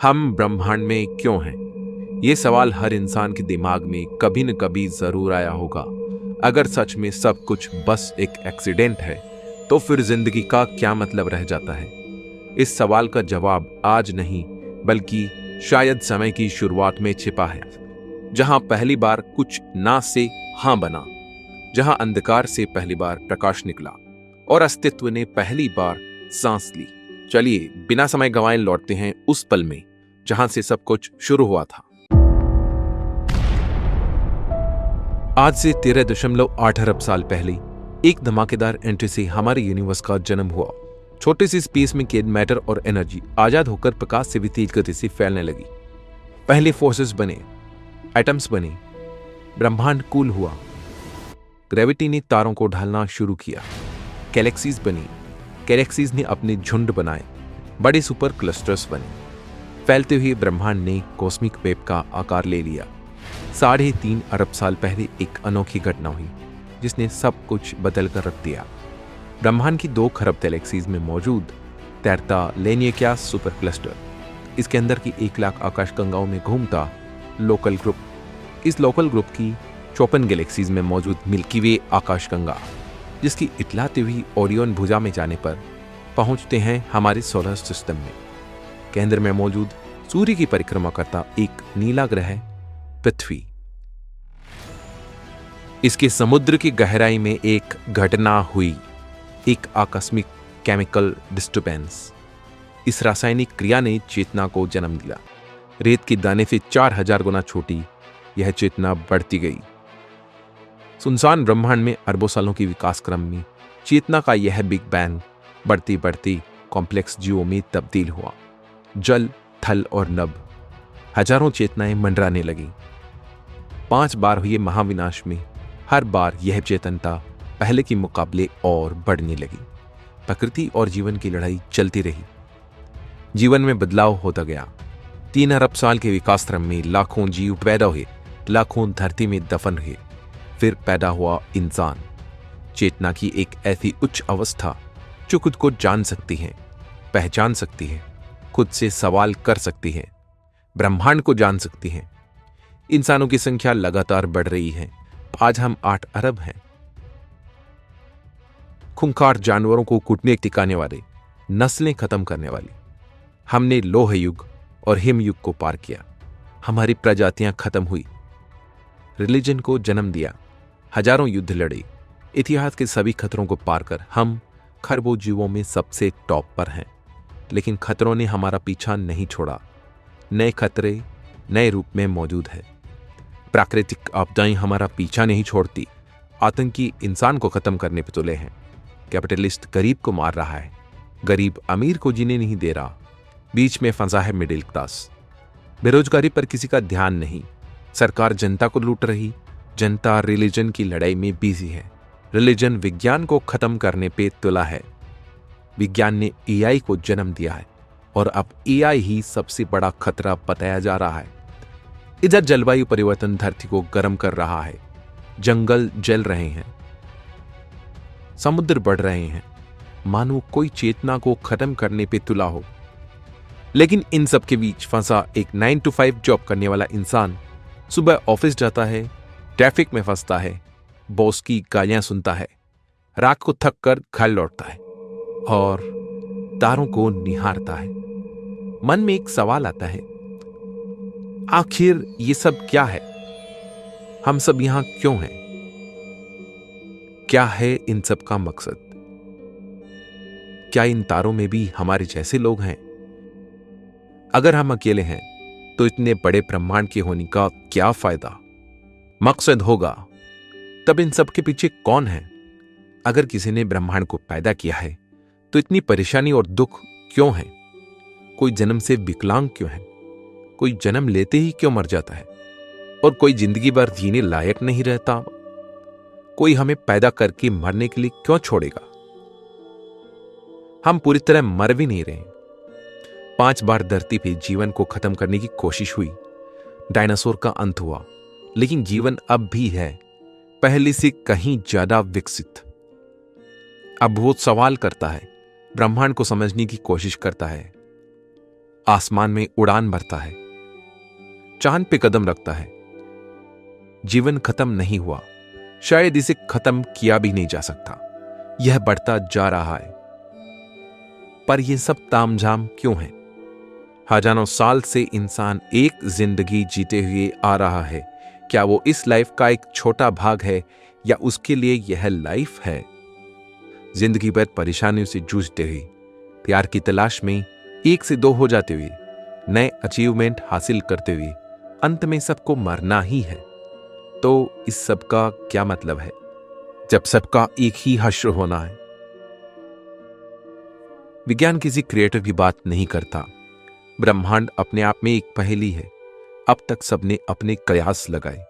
हम ब्रह्मांड में क्यों हैं? ये सवाल हर इंसान के दिमाग में कभी न कभी जरूर आया होगा। अगर सच में सब कुछ बस एक एक्सीडेंट है, तो फिर जिंदगी का क्या मतलब रह जाता है? इस सवाल का जवाब आज नहीं, बल्कि शायद समय की शुरुआत में छिपा है, जहां पहली बार कुछ ना से हां बना, जहां अंधकार से पहली बार प्रकाश निकला और अस्तित्व ने पहली बार सांस ली। चलिए बिना समय गंवाए लौटते हैं उस पल में जहां से सब कुछ शुरू हुआ था। आज से 13.8 अरब साल पहले एक धमाकेदार एंट्री से हमारे यूनिवर्स का जन्म हुआ। छोटे सी स्पेस में कैद मैटर और एनर्जी आजाद होकर प्रकाश से भी तेज गति से फैलने लगी। पहले फोर्सेस बने, एटम्स बने, ब्रह्मांड कूल हुआ, ग्रेविटी ने तारों को ढालना शुरू किया, गैलेक्सीज बनी, गैलेक्सीज ने अपने झुंड बनाए, बड़े सुपर क्लस्टर्स बने। फैलते हुए ब्रह्मांड ने कॉस्मिक वेव का आकार ले लिया। 3.5 अरब साल पहले एक अनोखी घटना हुई जिसने सब कुछ बदल कर रख दिया। ब्रह्मांड की 2 खरब गैलेक्सीज में मौजूद तैरता लेनियक्यास सुपर क्लस्टर, इसके अंदर की 1 लाख आकाशगंगाओं में घूमता लोकल ग्रुप, इस लोकल ग्रुप की 54 गैलेक्सीज में मौजूद मिल्की वे आकाशगंगा, जिसकी इटलाती हुई ओरियन भुजा में जाने पर पहुंचते हैं हमारे सोलर सिस्टम में। केंद्र में मौजूद सूर्य की परिक्रमा करता एक नीला ग्रह पृथ्वी। इसके समुद्र की गहराई में एक घटना हुई, एक आकस्मिक केमिकल डिस्टर्बेंस। इस रासायनिक क्रिया ने चेतना को जन्म दिया। रेत के दाने से 4000 गुना छोटी यह चेतना बढ़ती गई। सुनसान ब्रह्मांड में अरबों सालों की विकास क्रम में चेतना का यह बिग बैंग बढ़ती बढ़ती कॉम्प्लेक्स जीवों में तब्दील हुआ। जल, थल और नभ, हजारों चेतनाएं मंडराने लगी। 5 बार हुए महाविनाश में हर बार यह चेतनता पहले के मुकाबले और बढ़ने लगी। प्रकृति और जीवन की लड़ाई चलती रही। जीवन में बदलाव होता गया। 3 अरब साल के विकास क्रम में लाखों जीव पैदा हुए, लाखों धरती में दफन हुए। फिर पैदा हुआ इंसान, चेतना की एक ऐसी उच्च अवस्था जो खुद को जान सकती है, पहचान सकती है, खुद से सवाल कर सकती है, ब्रह्मांड को जान सकती है। इंसानों की संख्या लगातार बढ़ रही है। आज हम 8 अरब हैं। खूंखार जानवरों को कूटने टिकाने वाले, नस्लें खत्म करने वाली, हमने लोह युग और हिम युग को पार किया। हमारी प्रजातियां खत्म हुई, रिलीजन को जन्म दिया, हजारों युद्ध लड़े। इतिहास के सभी खतरों को पार कर हम खरबों जीवों में सबसे टॉप पर हैं। लेकिन खतरों ने हमारा पीछा नहीं छोड़ा। नए खतरे नए रूप में मौजूद है। प्राकृतिक आपदाएं हमारा पीछा नहीं छोड़ती। आतंकी इंसान को खत्म करने पे तुले हैं। कैपिटलिस्ट गरीब को मार रहा है, गरीब अमीर को जीने नहीं दे रहा। बीच में फंसा है मिडिल क्लास। बेरोजगारी पर किसी का ध्यान नहीं। सरकार जनता को लूट रही। जनता रिलीजन की लड़ाई में बिजी है। रिलीजन विज्ञान को खत्म करने पे तुला है। विज्ञान ने एआई को जन्म दिया है और अब एआई ही सबसे बड़ा खतरा बताया जा रहा है। इधर जलवायु परिवर्तन धरती को गर्म कर रहा है। जंगल जल रहे हैं, समुद्र बढ़ रहे हैं, मानो कोई चेतना को खत्म करने पे तुला हो। लेकिन इन सब के बीच फंसा एक 9 to 5 जॉब करने वाला इंसान सुबह ऑफिस जाता है, ट्रैफिक में फंसता है, बॉस की गालियां सुनता है, रात को थक कर घर लौटता है और तारों को निहारता है। मन में एक सवाल आता है, आखिर ये सब क्या है? हम सब यहां क्यों हैं? क्या है इन सब का मकसद? क्या इन तारों में भी हमारे जैसे लोग हैं? अगर हम अकेले हैं तो इतने बड़े ब्रह्मांड के होने का क्या फायदा? मकसद होगा तब इन सब के पीछे कौन है? अगर किसी ने ब्रह्मांड को पैदा किया है तो इतनी परेशानी और दुख क्यों है? कोई जन्म से विकलांग क्यों है? कोई जन्म लेते ही क्यों मर जाता है? और कोई जिंदगी भर जीने लायक नहीं रहता? कोई हमें पैदा करके मरने के लिए क्यों छोड़ेगा? हम पूरी तरह मर भी नहीं रहे। 5 बार धरती पे जीवन को खत्म करने की कोशिश हुई। डायनासोर का अंत हुआ, लेकिन जीवन अब भी है, पहले से कहीं ज्यादा विकसित। अब वो सवाल करता है, ब्रह्मांड को समझने की कोशिश करता है। आसमान में उड़ान भरता है, चांद पे कदम रखता है। जीवन खत्म नहीं हुआ, शायद इसे खत्म किया भी नहीं जा सकता। यह बढ़ता जा रहा है। पर यह सब तामझाम क्यों है? हजारों साल से इंसान एक जिंदगी जीते हुए आ रहा है। क्या वो इस लाइफ का एक छोटा भाग है या उसके लिए यह लाइफ है? जिंदगी भर परेशानियों से जूझते हुए, प्यार की तलाश में 1 से 2 हो जाते हुए, नए अचीवमेंट हासिल करते हुए अंत में सबको मरना ही है। तो इस सब का क्या मतलब है जब सबका एक ही हश्र होना है? विज्ञान किसी क्रिएटर की बात नहीं करता। ब्रह्मांड अपने आप में एक पहेली है। अब तक सबने अपने कयास लगाए,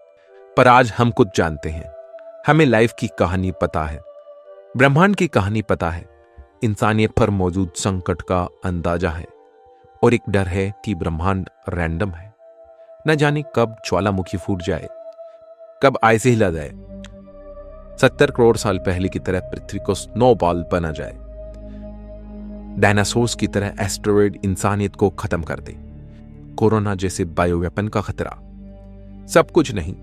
पर आज हम कुछ जानते हैं। हमें लाइफ की कहानी पता है, ब्रह्मांड की कहानी पता है, इंसानियत पर मौजूद संकट का अंदाजा है, और एक डर है कि ब्रह्मांड रैंडम है। न जाने कब ज्वालामुखी फूट जाए, कब ऐसे हिला जाए, 70 करोड़ साल पहले की तरह पृथ्वी को स्नोबॉल बना जाए, डायनासोर्स की तरह एस्टेरॉयड इंसानियत को खत्म कर दे, कोरोना जैसे बायोवेपन का खतरा। सब कुछ नहीं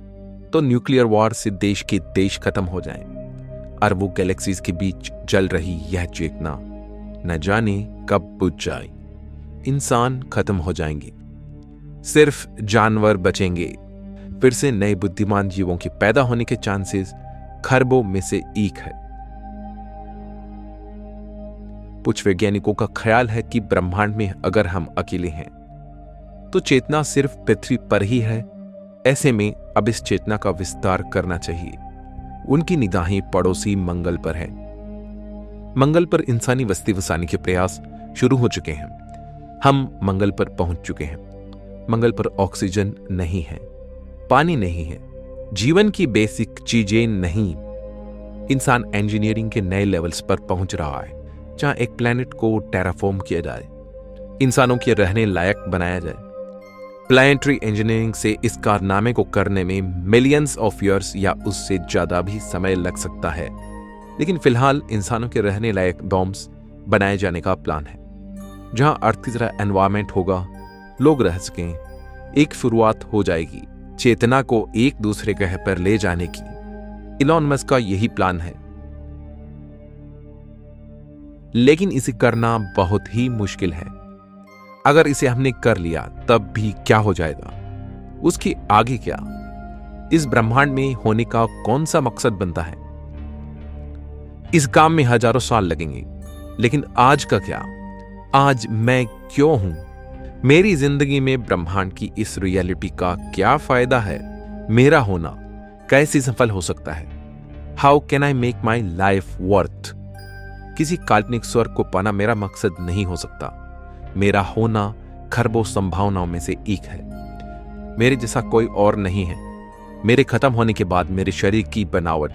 तो न्यूक्लियर वॉर से देश के देश खत्म हो जाएं। अरबों गैलेक्सीज के बीच जल रही यह चेतना न जाने कब बुझ जाए। इंसान खत्म हो जाएंगे, सिर्फ जानवर बचेंगे। फिर से नए बुद्धिमान जीवों के पैदा होने के चांसेस खरबों में से एक है। कुछ वैज्ञानिकों का ख्याल है कि ब्रह्मांड में अगर हम अकेले हैं तो चेतना सिर्फ पृथ्वी पर ही है। ऐसे में अब इस चेतना का विस्तार करना चाहिए। उनकी निगाहें पड़ोसी मंगल पर है। मंगल पर इंसानी बस्ती बसाने के प्रयास शुरू हो चुके हैं। हम मंगल पर पहुंच चुके हैं। मंगल पर ऑक्सीजन नहीं है, पानी नहीं है, जीवन की बेसिक चीजें नहीं। इंसान इंजीनियरिंग के नए लेवल्स पर पहुंच रहा है, जहां एक प्लैनेट को टेराफॉर्म किया जाए, इंसानों के रहने लायक बनाया जाए। प्लैनेटरी इंजीनियरिंग से इस कारनामे को करने में मिलियंस ऑफ ईयर्स या उससे ज्यादा भी समय लग सकता है। लेकिन फिलहाल इंसानों के रहने लायक बॉम्ब्स बनाए जाने का प्लान है, जहां अर्थ की तरह एनवायरमेंट होगा, लोग रह सकें। एक शुरुआत हो जाएगी चेतना को एक दूसरे ग्रह पर ले जाने की। इलॉन मस्क का यही प्लान है, लेकिन इसे करना बहुत ही मुश्किल है। अगर इसे हमने कर लिया तब भी क्या हो जाएगा? उसके आगे क्या? इस ब्रह्मांड में होने का कौन सा मकसद बनता है? इस काम में हजारों साल लगेंगे, लेकिन आज का क्या? आज मैं क्यों हूं? मेरी जिंदगी में ब्रह्मांड की इस रियलिटी का क्या फायदा है? मेरा होना कैसे सफल हो सकता है? How can I make my life worth? किसी काल्पनिक स्वर्ग को पाना मेरा मकसद नहीं हो सकता। मेरा होना खरबों संभावनाओं में से एक है। मेरे जैसा कोई और नहीं है। मेरे खत्म होने के बाद मेरे शरीर की बनावट,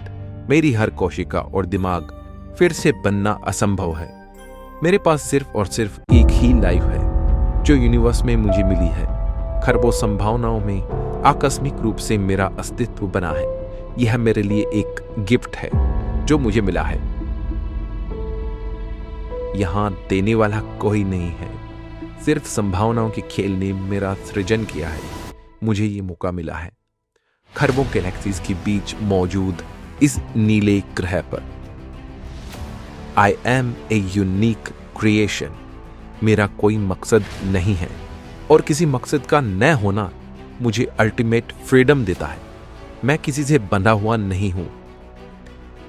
मेरी हर कोशिका और दिमाग फिर से बनना असंभव है। मेरे पास सिर्फ और सिर्फ एक ही लाइफ है जो यूनिवर्स में मुझे मिली है। खरबों संभावनाओं में आकस्मिक रूप से मेरा अस्तित्व बना है। यह मेरे लिए एक गिफ्ट है जो मुझे मिला है। यहां देने वाला कोई नहीं है, सिर्फ संभावनाओं के खेल ने मेरा सृजन किया है। मुझे ये मौका मिला है खरबों गैलेक्सीज के बीच मौजूद इस नीले ग्रह पर। I am a unique creation. मेरा कोई मकसद नहीं है, और किसी मकसद का न होना मुझे अल्टीमेट फ्रीडम देता है। मैं किसी से बंधा हुआ नहीं हूं।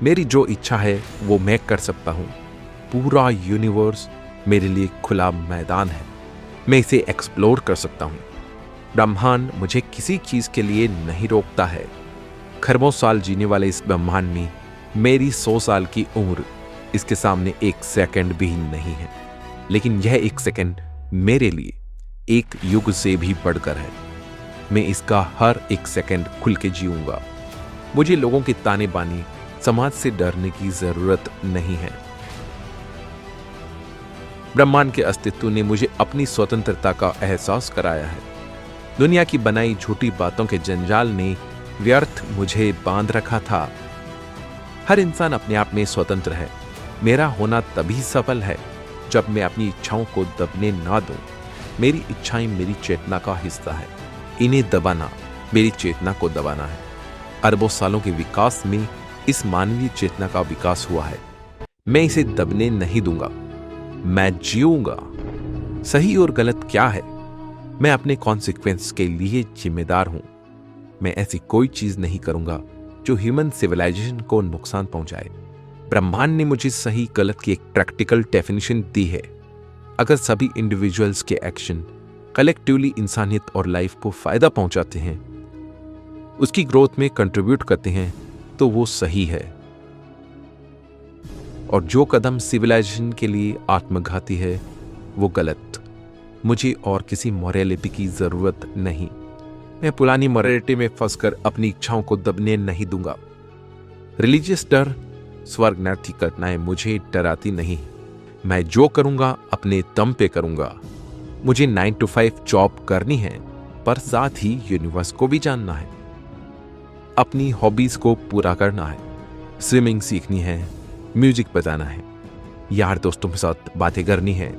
मेरी जो इच्छा है वो मैं कर सकता हूं। पूरा यूनिवर्स मेरे लिए खुला मैदान है। मैं इसे एक्सप्लोर कर सकता हूं। ब्रह्मांड मुझे किसी चीज के लिए नहीं रोकता है। खरबों साल जीने वाले इस ब्रह्मांड में मेरी 100 साल की उम्र इसके सामने 1 सेकंड भी नहीं है। लेकिन यह 1 सेकंड मेरे लिए 1 युग से भी बढ़कर है। मैं इसका हर 1 सेकंड खुल के जीऊंगा। मुझे लोगों के ताने बाने, समाज से डरने की जरूरत नहीं है। ब्रह्मांड के अस्तित्व ने मुझे अपनी स्वतंत्रता का एहसास कराया है। दुनिया की बनाई झूठी बातों के जंजाल ने व्यर्थ मुझे बांध रखा था। हर इंसान अपने आप में स्वतंत्र है। मेरा होना तभी सफल है जब मैं अपनी इच्छाओं को दबने ना दूं। मेरी इच्छाएं मेरी चेतना का हिस्सा है। इन्हें दबाना मेरी चेतना को दबाना है। अरबों सालों के विकास में इस मानवीय चेतना का विकास हुआ है। मैं इसे दबने नहीं दूंगा। मैं जीऊंगा। सही और गलत क्या है, मैं अपने कॉन्सिक्वेंस के लिए जिम्मेदार हूं। मैं ऐसी कोई चीज नहीं करूंगा जो ह्यूमन सिविलाइजेशन को नुकसान पहुंचाए। ब्रह्मांड ने मुझे सही गलत की एक प्रैक्टिकल डेफिनेशन दी है। अगर सभी इंडिविजुअल्स के एक्शन कलेक्टिवली इंसानियत और लाइफ को फायदा पहुंचाते हैं, उसकी ग्रोथ में कंट्रीब्यूट करते हैं, तो वो सही है। और जो कदम सिविलाइजेशन के लिए आत्मघाती है, वो गलत। मुझे और किसी मॉरलिटी की जरूरत नहीं। मैं पुरानी मॉरलिटी में फंसकर अपनी इच्छाओं को दबने नहीं दूंगा। रिलीजियस डर, स्वर्ग नर्ती घटनाएं मुझे डराती नहीं। मैं जो करूंगा अपने दम पे करूंगा। मुझे 9 to 5 जॉब करनी है, पर साथ ही यूनिवर्स को भी जानना है। अपनी हॉबीज को पूरा करना है। स्विमिंग सीखनी है, म्यूजिक बजाना है, यार दोस्तों के साथ बातें करनी है,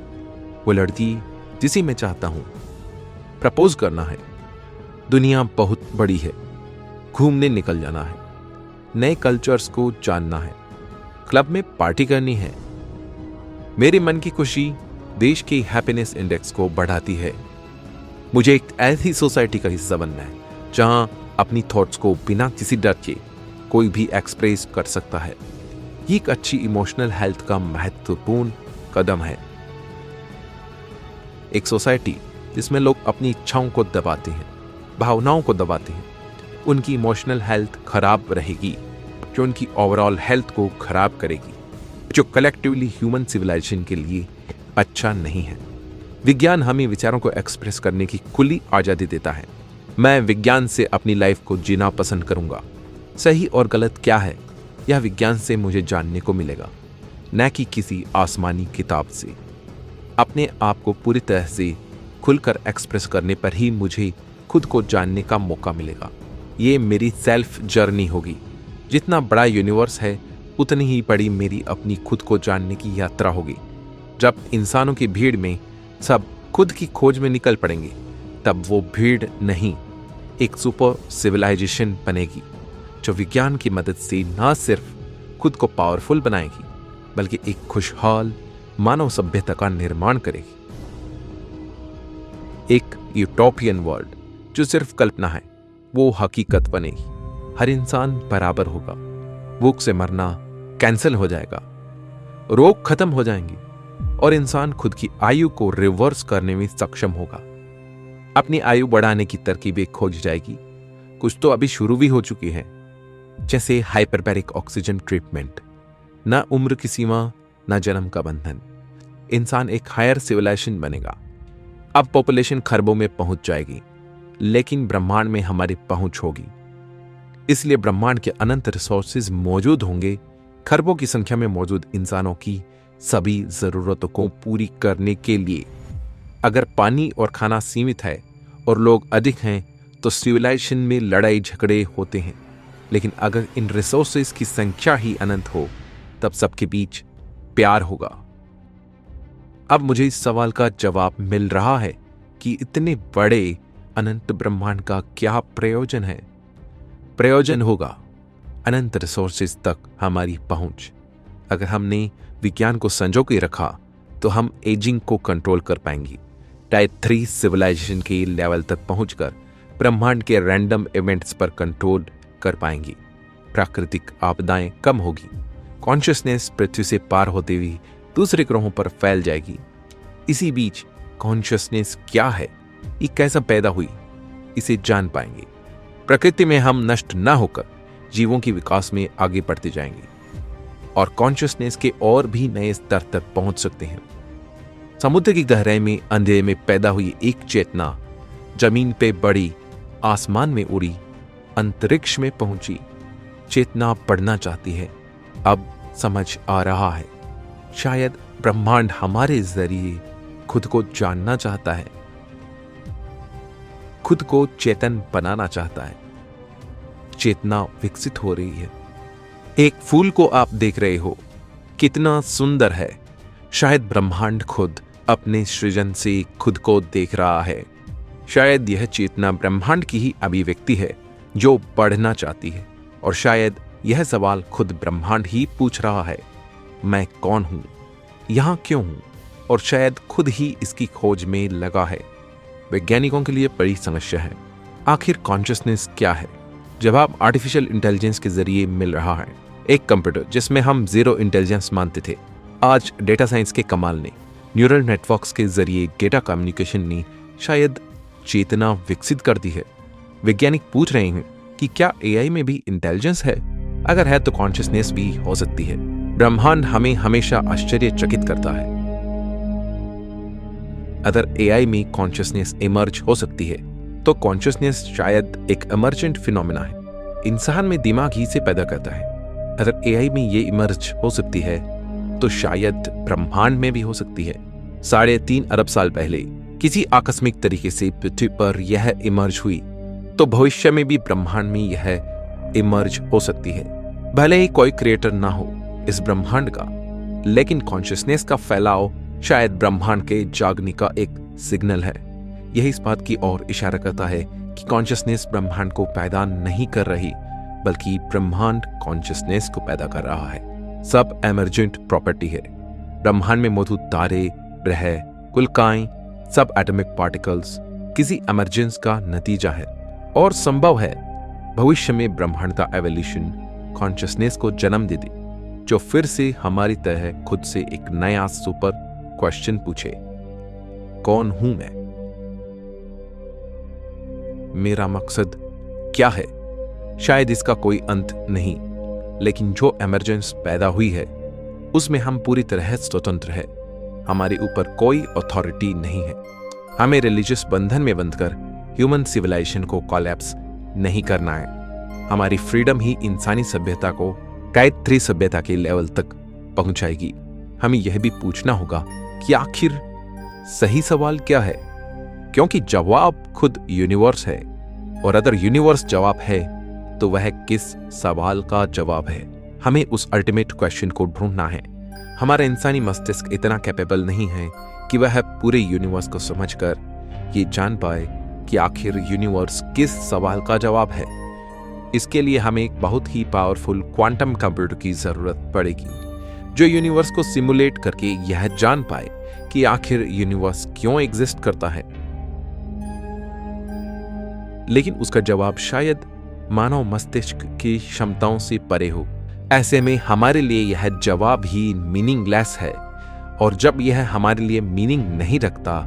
वो लड़की जिसे मैं चाहता हूं प्रपोज करना है। दुनिया बहुत बड़ी है, घूमने निकल जाना है, नए कल्चर्स को जानना है, क्लब में पार्टी करनी है। मेरे मन की खुशी देश के हैप्पीनेस इंडेक्स को बढ़ाती है। मुझे एक ऐसी सोसाइटी का हिस्सा बनना है जहां अपनी थॉट्स को बिना किसी डर के कोई भी एक्सप्रेस कर सकता है। ये एक अच्छी इमोशनल हेल्थ का महत्वपूर्ण कदम है। एक सोसाइटी जिसमें लोग अपनी इच्छाओं को दबाते हैं, भावनाओं को दबाते हैं, उनकी इमोशनल हेल्थ खराब रहेगी, जो उनकी ओवरऑल हेल्थ को खराब करेगी, जो कलेक्टिवली ह्यूमन सिविलाइजेशन के लिए अच्छा नहीं है। विज्ञान हमें विचारों को एक्सप्रेस करने की खुली आजादी देता है। मैं विज्ञान से अपनी लाइफ को जीना पसंद करूंगा। सही और गलत क्या है, यह विज्ञान से मुझे जानने को मिलेगा, न कि किसी आसमानी किताब से। अपने आप को पूरी तरह से खुलकर एक्सप्रेस करने पर ही मुझे खुद को जानने का मौका मिलेगा। ये मेरी सेल्फ जर्नी होगी। जितना बड़ा यूनिवर्स है, उतनी ही बड़ी मेरी अपनी खुद को जानने की यात्रा होगी। जब इंसानों की भीड़ में सब खुद की खोज में निकल पड़ेंगे, तब वो भीड़ नहीं, एक सुपर सिविलाइजेशन बनेगी, जो विज्ञान की मदद से न सिर्फ खुद को पावरफुल बनाएगी, बल्कि एक खुशहाल मानव सभ्यता का निर्माण करेगी। एक यूटोपियन वर्ल्ड जो सिर्फ कल्पना है, वो हकीकत बनेगी। हर इंसान बराबर होगा, भूख से मरना कैंसिल हो जाएगा, रोग खत्म हो जाएंगे और इंसान खुद की आयु को रिवर्स करने में सक्षम होगा। अपनी आयु बढ़ाने की तरकीबें खोज जाएगी। कुछ तो अभी शुरू भी हो चुकी है, जैसे हाइपरबैरिक ऑक्सीजन ट्रीटमेंट। न उम्र की सीमा, न जन्म का बंधन। इंसान एक हायर सिविलाइजेशन बनेगा। अब पॉपुलेशन खरबों में पहुंच जाएगी, लेकिन ब्रह्मांड में हमारी पहुंच होगी। इसलिए ब्रह्मांड के अनंत रिसोर्सेज मौजूद होंगे। खरबों की संख्या में मौजूद इंसानों की सभी जरूरतों को पूरी करने के लिए। अगर पानी और खाना सीमित है और लोग अधिक हैं, तो सिविलाइजेशन में लड़ाई झगड़े होते हैं। लेकिन अगर इन रिसोर्सेज की संख्या ही अनंत हो, तब सबके बीच प्यार होगा। अब मुझे इस सवाल का जवाब मिल रहा है कि इतने बड़े अनंत ब्रह्मांड का क्या प्रयोजन है। प्रयोजन होगा अनंत रिसोर्सेज तक हमारी पहुंच। अगर हमने विज्ञान को संजो के रखा, तो हम एजिंग को कंट्रोल कर पाएंगे। टाइप 3 सिविलाइजेशन के लेवल तक पहुंचकर ब्रह्मांड के रैंडम इवेंट्स पर कंट्रोल कर पाएंगे। प्राकृतिक आपदाएं कम होगी। कॉन्शियसनेस पृथ्वी से पार होते हुए दूसरे ग्रहों पर फैल जाएगी। इसी बीच कॉन्शियसनेस क्या है, ये कैसा पैदा हुई, इसे जान पाएंगे। प्रकृति में हम नष्ट न होकर जीवों के विकास में आगे बढ़ते जाएंगे और कॉन्शियसनेस के और भी नए स्तर तक पहुंच सकते हैं। समुद्र की गहराई में अंधेरे में पैदा हुई एक चेतना जमीन पे बढ़ी, आसमान में उड़ी, अंतरिक्ष में पहुंची। चेतना बढ़ना चाहती है। अब समझ आ रहा है, शायद ब्रह्मांड हमारे जरिए खुद को जानना चाहता है, खुद को चेतन बनाना चाहता है। चेतना विकसित हो रही है। एक फूल को आप देख रहे हो, कितना सुंदर है। शायद ब्रह्मांड खुद अपने सृजन से खुद को देख रहा है। शायद यह चेतना ब्रह्मांड की ही अभिव्यक्ति है जो पढ़ना चाहती है, और शायद यह सवाल खुद ब्रह्मांड ही पूछ रहा है, मैं कौन हूं, यहां क्यों हूं, और शायद खुद ही इसकी खोज में लगा है। वैज्ञानिकों के लिए बड़ी समस्या है, आखिर कॉन्शियसनेस क्या है? जवाब आर्टिफिशियल इंटेलिजेंस के जरिए मिल रहा है। एक कंप्यूटर जिसमें हम जीरो इंटेलिजेंस मानते थे, आज डेटा साइंस के कमाल ने, न्यूरल नेटवर्क्स के जरिए डेटा कम्युनिकेशन ने शायद चेतना विकसित कर दी है। वैज्ञानिक पूछ रहे हैं कि क्या एआई में भी इंटेलिजेंस है? अगर है तो कॉन्शियसनेस भी हो सकती है। ब्रह्मांड हमें हमेशा आश्चर्यचकित करता है। अगर एआई में कॉन्शियसनेस इमर्ज हो सकती है तो कॉन्शियसनेस शायद एक इमर्जेंट फिनोमेना है, इंसान में दिमाग ही से पैदा करता है। अगर एआई में ये इमर्ज हो सकती है तो शायद ब्रह्मांड में भी हो सकती है। 3.5 अरब साल पहले किसी आकस्मिक तरीके से पृथ्वी पर यह इमर्ज हुई, तो भविष्य में भी ब्रह्मांड में यह इमर्ज हो सकती है। भले ही कोई क्रिएटर ना हो इस ब्रह्मांड का, लेकिन कॉन्शियसनेस का फैलाव शायद ब्रह्मांड के जागने का एक सिग्नल है। यह इस बात की ओर इशारा करता है कि कॉन्शियसनेस ब्रह्मांड को पैदा नहीं कर रही, बल्कि ब्रह्मांड कॉन्शियसनेस को पैदा कर रहा है। सब एमरजेंट प्रॉपर्टी है। ब्रह्मांड में मौजूद तारे, ग्रह, उल्काएं, सब एटॉमिक पार्टिकल्स किसी इमरजेंस का नतीजा है, और संभव है भविष्य में ब्रह्मांड का एवोल्यूशन कॉन्शियसनेस को जन्म दे दे, जो फिर से हमारी तरह खुद से एक नया सुपर क्वेश्चन पूछे, कौन हूं मैं? मेरा मकसद क्या है? शायद इसका कोई अंत नहीं, लेकिन जो इमरजेंस पैदा हुई है उसमें हम पूरी तरह स्वतंत्र है। हमारे ऊपर कोई अथॉरिटी नहीं है। हमें रिलीजियस बंधन में बंधकर ह्यूमन सिविलाइजेशन को कोलैप्स नहीं करना है। हमारी फ्रीडम ही इंसानी सभ्यता को गायत्री सभ्यता के लेवल तक पहुंचाएगी। हमें यह भी पूछना होगा कि आखिर सही सवाल क्या है, क्योंकि जवाब खुद यूनिवर्स है, और अगर यूनिवर्स जवाब है तो वह किस सवाल का जवाब है? हमें उस अल्टीमेट क्वेश्चन को ढूंढना है। हमारा इंसानी मस्तिष्क इतना कैपेबल नहीं है कि वह पूरे यूनिवर्स को समझकर ये जान पाए कि आखिर यूनिवर्स किस सवाल का जवाब है। इसके लिए हमें एक बहुत ही पावरफुल क्वांटम कंप्यूटर की जरूरत पड़ेगी, जो यूनिवर्स को सिमुलेट करके यह जान पाए कि आखिर यूनिवर्स क्यों एग्जिस्ट करता है। लेकिन उसका जवाब शायद मानव मस्तिष्क की क्षमताओं से परे हो। ऐसे में हमारे लिए यह जवाब ही मीनिंगलेस है, और जब यह हमारे लिए मीनिंग नहीं रखता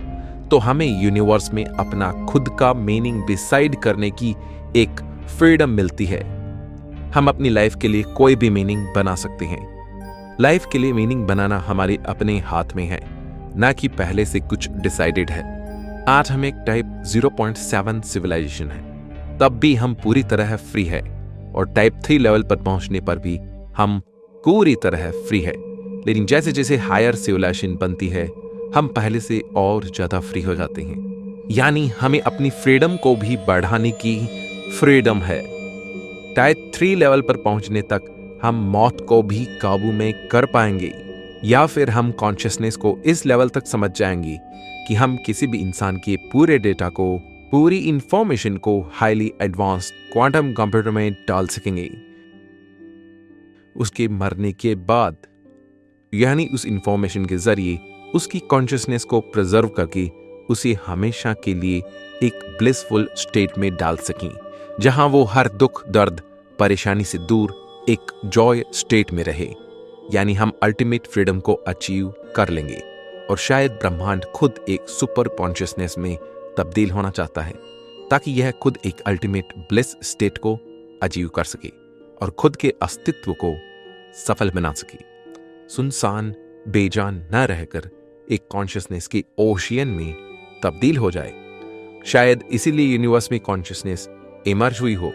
तो हमें यूनिवर्स में अपना खुद का मीनिंग डिसाइड करने की एक फ्रीडम मिलती है। हम अपनी लाइफ के लिए कोई भी मीनिंग बना सकते हैं। लाइफ के लिए मीनिंग बनाना हमारे अपने हाथ में है, ना कि पहले से कुछ डिसाइडेड है। आज हम एक टाइप 0.7 सिविलाइजेशन है, तब भी हम पूरी तरह फ्री है, और टाइप 3 लेवल पर पहुंचने पर भी हम पूरी तरह फ्री है। लेकिन जैसे जैसे हायर सिविलाइजेशन बनती है, हम पहले से और ज्यादा फ्री हो जाते हैं। यानी हमें अपनी फ्रीडम को भी बढ़ाने की फ्रीडम है। टाइप 3 लेवल पर पहुंचने तक हम मौत को भी काबू में कर पाएंगे, या फिर हम कॉन्शियसनेस को इस लेवल तक समझ जाएंगे कि हम किसी भी इंसान के पूरे डेटा को, पूरी इंफॉर्मेशन को हाईली एडवांस्ड क्वांटम कंप्यूटर में डाल सकेंगे। उसके मरने के बाद, यानी उस इंफॉर्मेशन के जरिए उसकी कॉन्शियसनेस को प्रिजर्व करके उसे हमेशा के लिए एक ब्लिसफुल स्टेट में डाल सकें, जहां वो हर दुख, दर्द, परेशानी से दूर एक जॉय स्टेट में रहे। यानी हम अल्टीमेट फ्रीडम को अचीव कर लेंगे, और शायद ब्रह्मांड खुद एक सुपर कॉन्शियसनेस में तब्दील होना चाहता है, ताकि यह खुद एक अल्टीमेट ब्लिस स्टेट को अचीव कर सके और खुद के अस्तित्व को सफल बना सके। सुनसान, बेजान न रहकर एक कॉन्शियसनेस के ओशियन में तब्दील हो जाए। शायद इसीलिए यूनिवर्स में कॉन्शियसनेस इमर्ज हुई हो,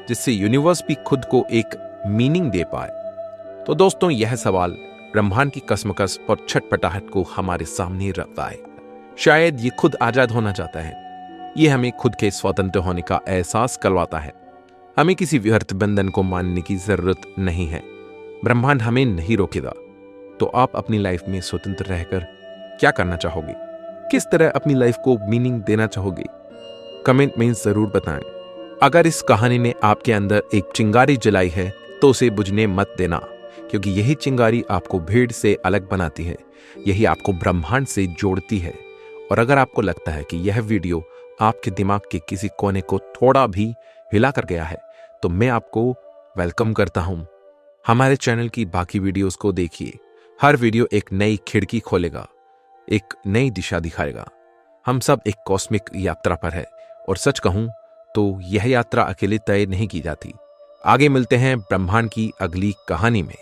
जिससे यूनिवर्स भी खुद को एक मीनिंग दे पाए। तो दोस्तों, यह सवाल ब्रह्मांड की कसमकस और छटपटाहट को हमारे सामने रखता है। शायद ये खुद आजाद होना चाहता है। ये हमें खुद के स्वतंत्र होने का एहसास करवाता है। हमें किसी व्यर्थ बंधन को मानने की जरूरत नहीं है। ब्रह्मांड हमें नहीं रोकेगा। तो आप अपनी लाइफ में स्वतंत्र रहकर क्या करना चाहोगे? किस तरह अपनी लाइफ को मीनिंग देना चाहोगे? कमेंट में जरूर बताएं। अगर इस कहानी ने आपके अंदर एक चिंगारी जलाई है तो उसे बुझने मत देना, क्योंकि यही चिंगारी आपको भीड़ से अलग बनाती है, यही आपको ब्रह्मांड से जोड़ती है। और अगर आपको लगता है कि यह वीडियो आपके दिमाग के किसी कोने को थोड़ा भी हिला कर गया है, तो मैं आपको वेलकम करता हूं। हमारे चैनल की बाकी वीडियोस को देखिए। हर वीडियो एक नई खिड़की खोलेगा, एक नई दिशा दिखाएगा। हम सब एक कॉस्मिक यात्रा पर है, और सच कहूं तो यह यात्रा अकेले तय नहीं की जाती। आगे मिलते हैं ब्रह्मांड की अगली कहानी में।